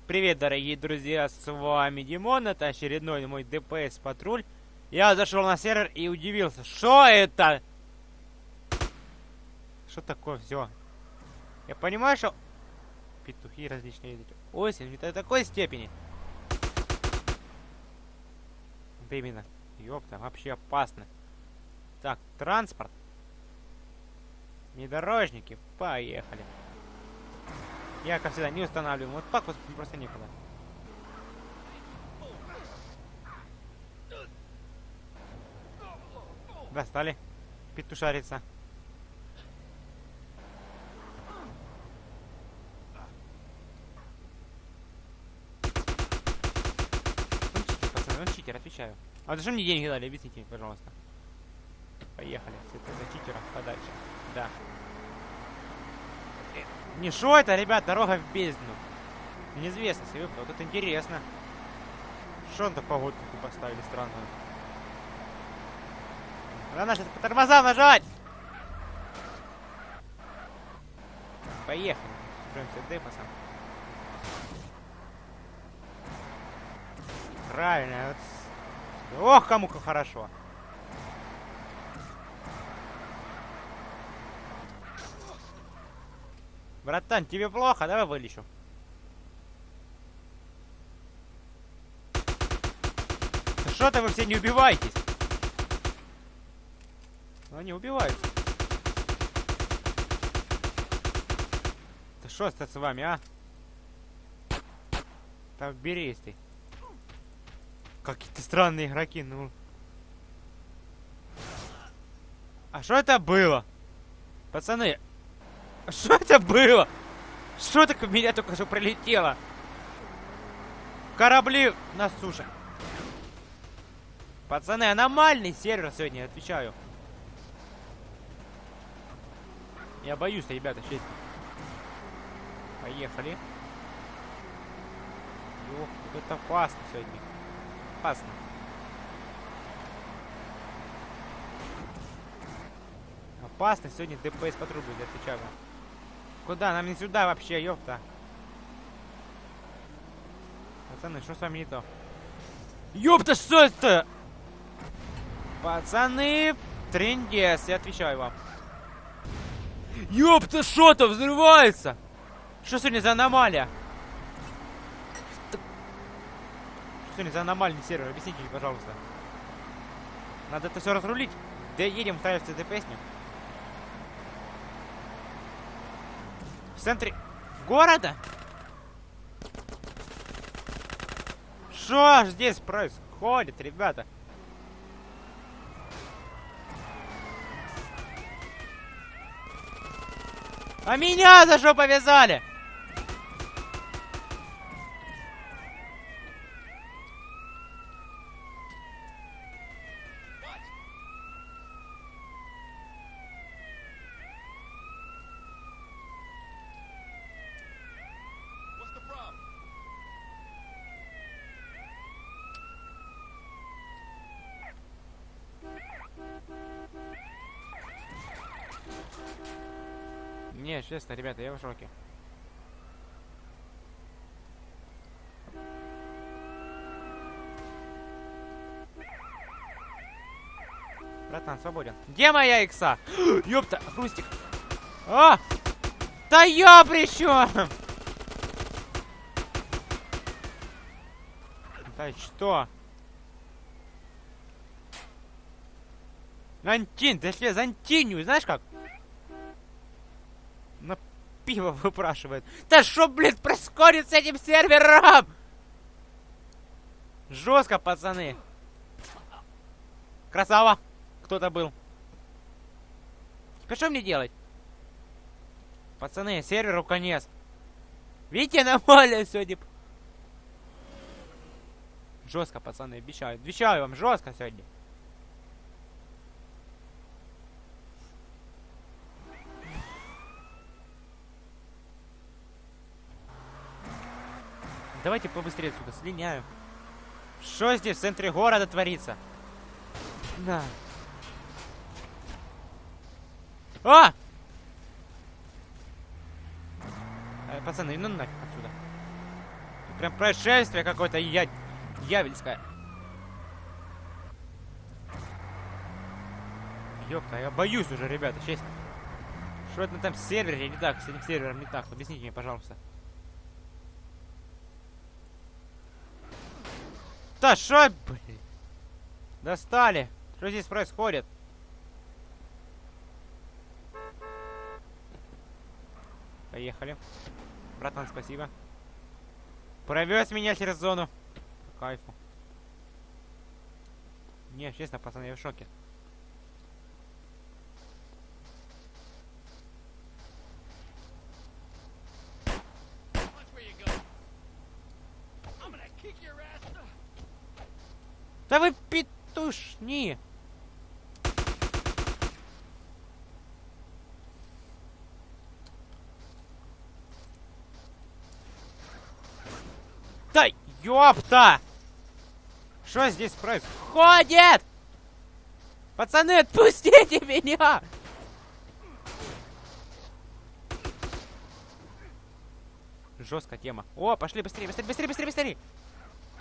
Привет, дорогие друзья, с вами Димон, это очередной мой ДПС патруль. Я зашел на сервер и удивился, что это? Что такое все? Я понимаю, что петухи различные языки. Осень, это до такой степени. Вот именно. Ёпта, вообще опасно. Так, транспорт. Внедорожники, поехали. Я, как всегда, не устанавливаю. Вот так вот просто некуда. Достали. Петушариться. Он читер, пацаны, он читер, отвечаю. А зачем мне деньги дали? Объясните, пожалуйста. Поехали. С этого читера подальше. Да. Не шо это, ребят, дорога в бездну. Неизвестно, выпало. Вот это интересно. Что он-то погодку поставили странную? Надо сейчас по тормозам нажать! Поехали. Строимся депосом. Правильно. Вот. Ох, кому-ка хорошо. Братан, тебе плохо? Давай вылечу. Что-то вы все не убиваетесь. Они убиваются. Да что это с вами, а? Так, берись ты. Какие-то странные игроки, ну. А что это было? Пацаны, что это было? Что так в меня только что прилетело? Корабли на суше. Пацаны, аномальный сервер сегодня, отвечаю. Я боюсь, ребята, честно. Поехали. Ох, это опасно сегодня. Опасно. Опасно сегодня ДПС патруль будет, отвечаю. Куда? Нам не сюда вообще, ёпта. Пацаны, что с вами не то? Ёпта, что это? Пацаны, трындец, я отвечаю вам. Ёпта, что-то взрывается! Что сегодня за аномалия? Что сегодня за аномальный сервер? Объясните мне, пожалуйста. Надо это все разрулить. Да едем ставить ЦДПСню. В центре города? Что здесь происходит, ребята? А меня за что повязали? Не, честно, ребята, я в шоке. Братан, свободен. Где моя икса? Ёпта, хрустик. А! Да я при чем? Да что? Антин, да я за Антинью, знаешь как? На пиво выпрашивает. Да что, блин, происходит с этим сервером? Жестко, пацаны. Красава. Кто-то был. Теперь что мне делать? Пацаны, серверу конец. Видите, нормально сегодня. Жестко, пацаны, обещаю. Обещаю вам, жестко сегодня. Давайте побыстрее отсюда слиняю. Что здесь в центре города творится? Да. А! Пацаны, ну нафиг отсюда. Прям происшествие какое-то явельское. Ёпта, я боюсь уже, ребята, честно. Что это там с сервере не так, с этим сервером не так? Объясните мне, пожалуйста. Да шо, блин? Достали. Что здесь происходит? Поехали. Братан, спасибо. Провез меня через зону. По кайфу. Не, честно, пацаны, я в шоке. Да вы петушни! Да ёпта! Что здесь происходит? Пацаны, отпустите меня! Жесткая тема. О, пошли быстрее, быстрее, быстрее, быстрее, быстрее!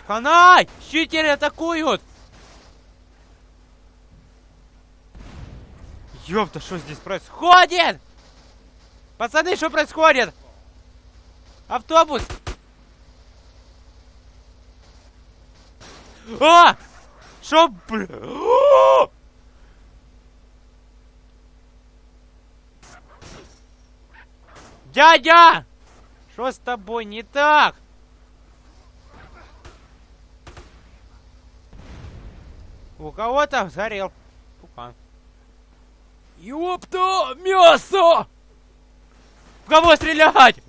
Ханай! Читеры атакуют! Ёпта, что здесь происходит? Пацаны, что происходит? Автобус! А! Шо, бля? Дядя! Что с тобой не так? У кого-то сгорел пукан. Ёпта! Мясо! В кого стрелять?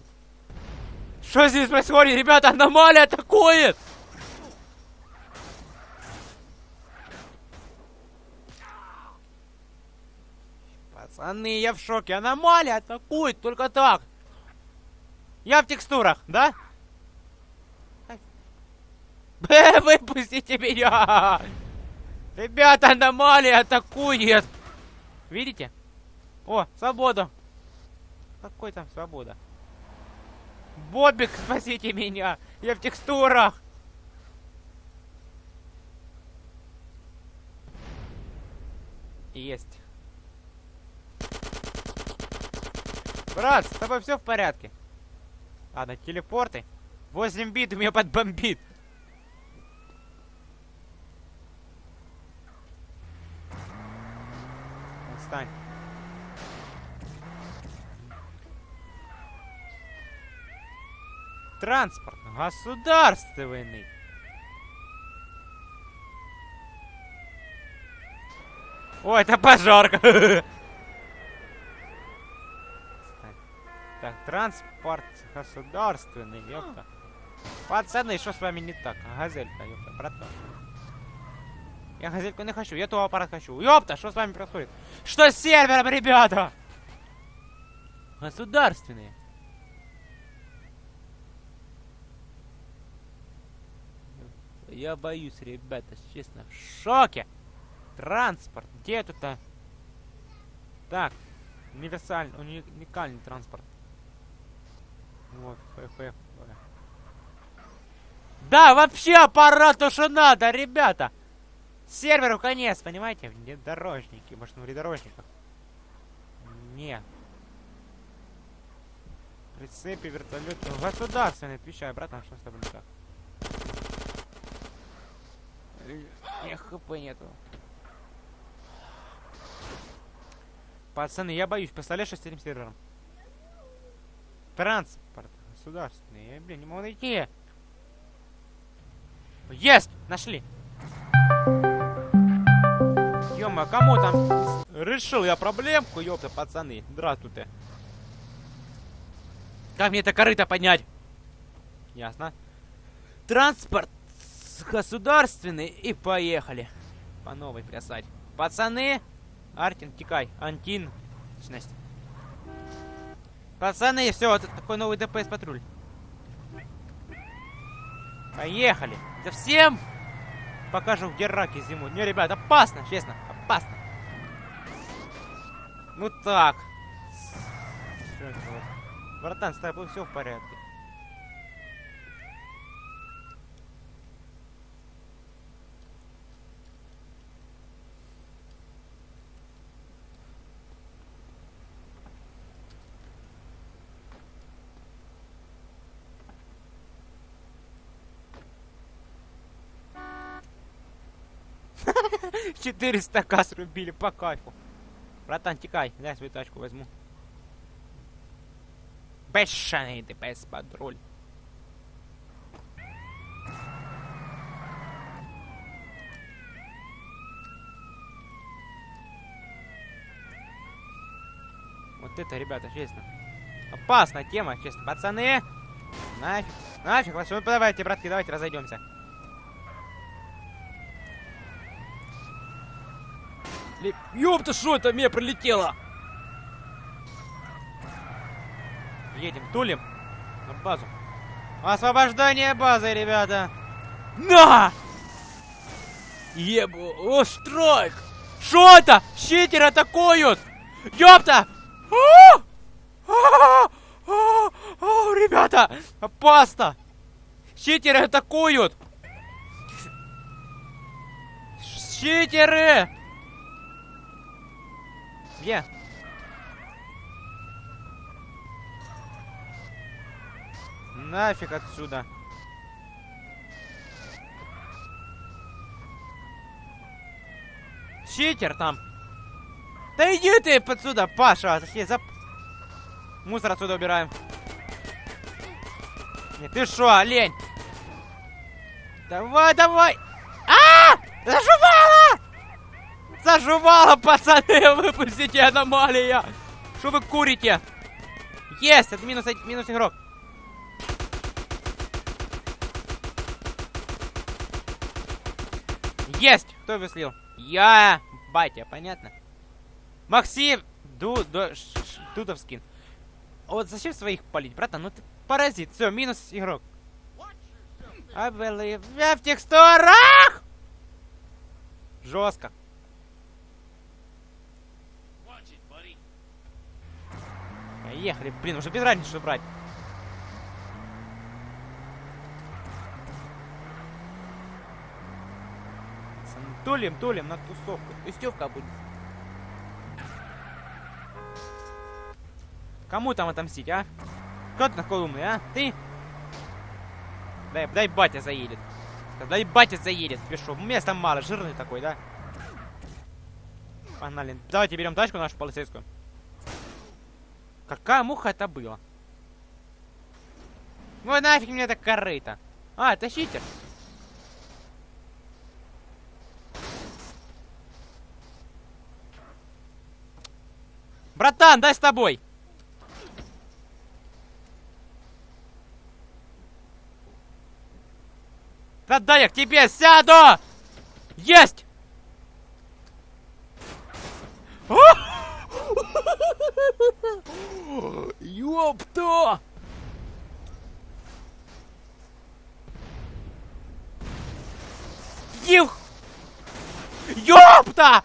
Что здесь происходит? Ребята, аномалия атакует! Пацаны, я в шоке. Аномалия атакует только так. Я в текстурах, да? Выпустите меня! Ребята, аномалия атакует! Видите? О, свобода! Какой там свобода? Бобик, спасите меня! Я в текстурах! Есть. Брат, с тобой все в порядке? Ладно, телепорты. 8 бит у меня подбомбит. Отстань. Транспорт государственный. О, это пожарка. Так, транспорт государственный, ёпта. Пацаны, что с вами не так? Газелька, ёпта, братан. Я газельку не хочу, я ту аппарат хочу. Ёпта, что с вами происходит? Что с сервером, ребята? Государственные. Я боюсь, ребята, честно, в шоке. Транспорт, где тут-то? Так, уникальный транспорт. Вот, ФФ. Да, вообще аппарат то, что надо, ребята. Серверу конец, понимаете? Внедорожники, может, на внедорожниках. Не. Прицепи, вертолет. Государственный, отвечаю, братан, что с тобой не так? ХП нету. Пацаны, я боюсь. Представляешь, что с этим сервером? Транспорт государственный. Я, блин, не могу найти. Есть! Нашли! Ё-моё, кому там? Решил я проблемку, ёпта, пацаны. Здравствуйте. Как мне это корыто поднять? Ясно. Транспорт государственный. И поехали. По новой плясать. Пацаны. Артин, тикай. Антин. Точность. Пацаны, все, вот такой новый ДПС патруль. Поехали. Да всем покажу, где раки зимуют. Не, ребят, опасно, честно, опасно. Ну так. Что это вот? Братан, с тобой все в порядке. 400к срубили по кайфу. Братан, текай, дай свою тачку возьму. Бешеный ты без патруль. Вот это, ребята, честно. Опасная тема, честно. Пацаны! Нафиг, нафиг, вас. Ну, давайте, братки, давайте разойдемся. Ёпта, что это мне прилетело? Едем, тулим на базу. Освобождение базы, ребята. На! Ебу, о, страйк! Что это? Щитер атакуют! Ёпта! Ребята! Опасно! Щитеры атакуют! Щитеры! Где? Нафиг отсюда. Читер там. Да иди ты отсюда, Паша. Мусор отсюда убираем. Нет, ты шо, олень? Давай, давай. Зажувала! Зажувала, пацаны! Выпустите, аномалия! Что вы курите? Есть! Это минус игрок. Есть! Кто его слил? Я! Батя, понятно? Максим! Дудовский. Вот зачем своих палить, братан? Ну ты паразит. Все, минус игрок. I believe. Я в текстурах! Жестко. Поехали, блин, уже без разницы, что брать. Тулим на тусовку. Тустевка будет. Кому там отомстить, а? Кто ты такой умный, а? Ты? Дай батя заедет. Дай батя заедет. Тебе что, места мало, жирный такой, да? Погнали. Давайте берем тачку нашу полицейскую. Какая муха это была? Ну нафиг мне это корыто. А, это щитер. Братан, дай с тобой. Да дай я к тебе сяду! Есть! Ёпта! Юх! Ёпта!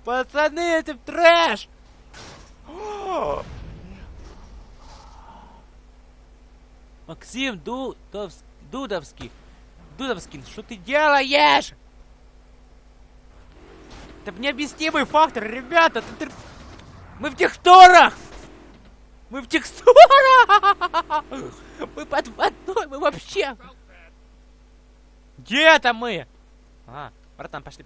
Пацаны, это трэш! Максим Дудовский, что ты делаешь? Это необъяснимый фактор, ребята! Мы в текстурах! Мы в текстурах! Мы под водой, мы вообще... Где это мы? А, братан, пошли.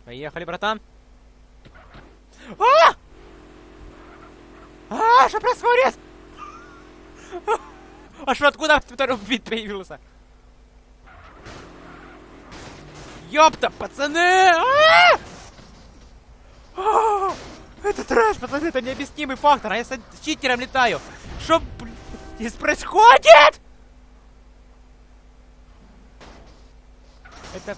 Поехали, братан. Что происходит? А что, откуда второй вид появился? Ёпта, пацаны! Это трэш, пацаны, это необъяснимый фактор, а я с читером летаю. Что, здесь происходит? Это...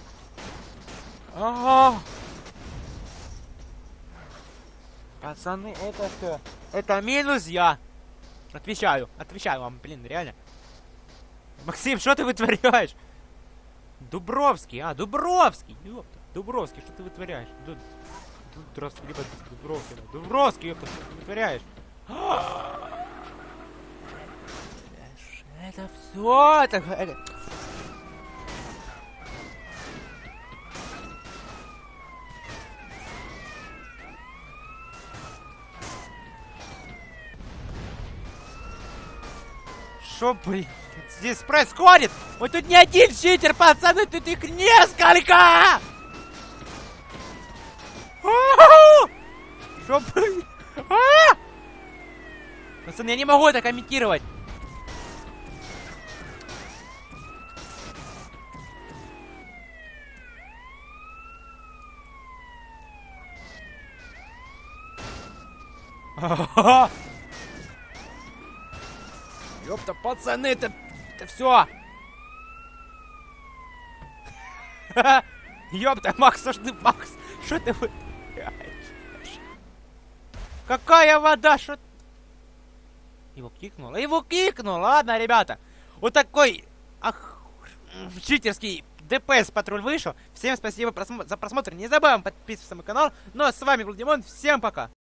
Пацаны, это что? Это минус я. Отвечаю вам, блин, реально. Максим, что ты вытворяешь? Дубровский, Дубровский, ёпта. Дубровский, что ты вытворяешь? Дубровский, либо Дубровский, ёпта, что ты вытворяешь? Это все, это... Что, блин, здесь происходит? Вот тут не один читер, пацаны, тут их несколько! Что, блин? Пацаны, я не могу это комментировать. Ёпта, пацаны, это все. Ёпта, Макс, Макс, что ты вытворяешь? Какая вода, что... Его кикнул, ладно, ребята. Вот такой, читерский ДПС патруль вышел. Всем спасибо за просмотр, не забываем подписываться на мой канал. Ну а с вами был Димон, всем пока.